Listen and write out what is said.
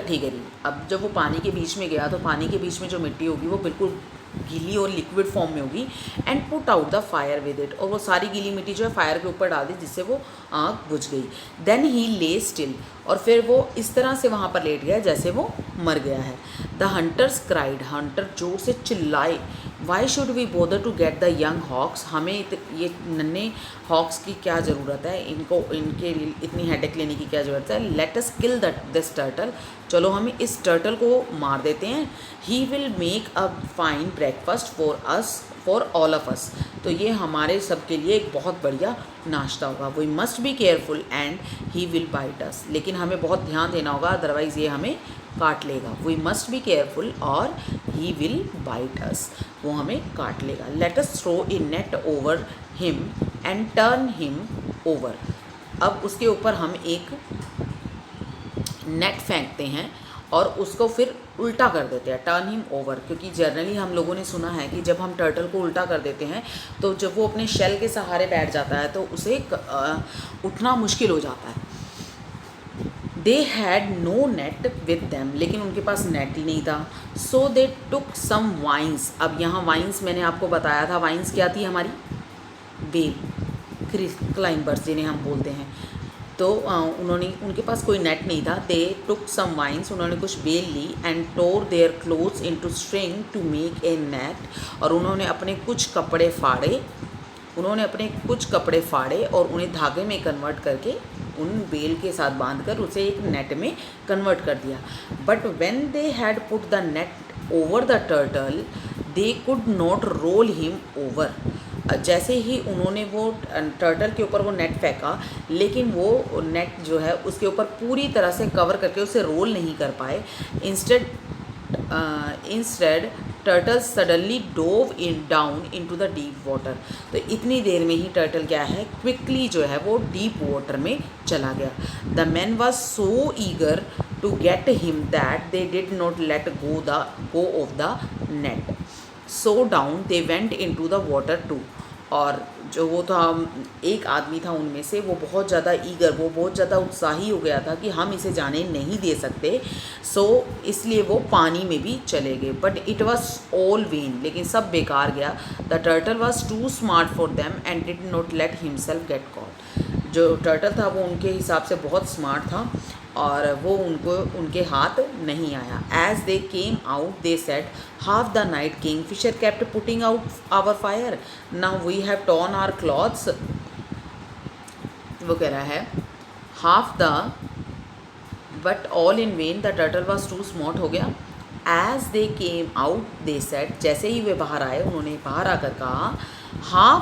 इकट्ठी करी। अब जब वो पानी के बीच में गया तो पानी के बीच में जो मिट्टी होगी वो बिल्कुल गीली और लिक्विड फॉर्म में होगी। And put out the fire with it, और वो सारी गीली मिट्टी जो है फायर के ऊपर डाल दी जिससे वो आग बुझ गई। देन ही ले स्टिल, और फिर वो इस तरह से वहाँ पर लेट गया जैसे वो मर गया है। द हंटर्स क्राइड, हंटर जोर से चिल्लाए, why should we bother to get the young hawks, हमें ये नन्हे हॉक्स की क्या ज़रूरत है, इनके लिए इतनी हेडेक लेने की क्या ज़रूरत है। Let us kill this turtle, चलो हम इस टर्टल को मार देते हैं। He will make a fine breakfast for all of us, तो ये हमारे सब के लिए एक बहुत बढ़िया नाश्ता होगा। We must be careful and he will bite us, लेकिन हमें बहुत ध्यान देना होगा अदरवाइज़ ये हमें काट लेगा। वी मस्ट बी केयरफुल और ही विल बाइट अस, वो हमें काट लेगा। Let us throw a net over him and turn him over, अब उसके ऊपर हम एक नेट फेंकते हैं और उसको फिर उल्टा कर देते हैं, टर्न हिम ओवर, क्योंकि जनरली हम लोगों ने सुना है कि जब हम टर्टल को उल्टा कर देते हैं तो जब वो अपने शेल के सहारे बैठ जाता है तो उसे उठना मुश्किल हो जाता है। They had no net with them, लेकिन उनके पास नेट ही नहीं था। सो दे टुक सम वाइन्स, अब यहाँ वाइन्स मैंने आपको बताया था, वाइन्स क्या थी हमारी, बेल क्लाइंबर्स जिन्हें हम बोलते हैं। तो उनके पास कोई नेट नहीं था। दे टुक सम वाइन्स, उन्होंने कुछ बेल ली। And tore their clothes into string to make a net, और उन्होंने अपने कुछ कपड़े फाड़े और उन्हें धागे में कन्वर्ट करके उन बेल के साथ बांधकर उसे एक नेट में कन्वर्ट कर दिया। But when they had put the net over the turtle they could not role him over, जैसे ही उन्होंने वो टर्टल के ऊपर वो नेट फेंका, लेकिन वो नेट जो है उसके ऊपर पूरी तरह से कवर करके उसे रोल नहीं कर पाए। Instead turtle suddenly dove down into the deep water, तो इतनी देर में ही टर्टल क्या है, क्विकली जो है वो डीप वाटर में चला गया। The man was so eager to get him that they did not let go of the net. So down they went into the water too, और जो वो था एक आदमी था उनमें से, वो बहुत ज़्यादा ईगर, वो बहुत ज़्यादा उत्साही हो गया था कि हम इसे जाने नहीं दे सकते। सो इसलिए वो पानी में भी चले गए। But it was all vain, लेकिन सब बेकार गया। The turtle was too smart for them and did not let himself get caught, जो टर्टल था वो उनके हिसाब से बहुत स्मार्ट था और वो उनके हाथ नहीं आया। As they came out they said, half the night kingfisher kept putting out our fire, now we have torn our clothes. वो कह रहा है half the, but all in vain, the turtle was too smart हो गया। As they came out they said, जैसे ही वे बाहर आए उन्होंने बाहर आकर कहा, हाफ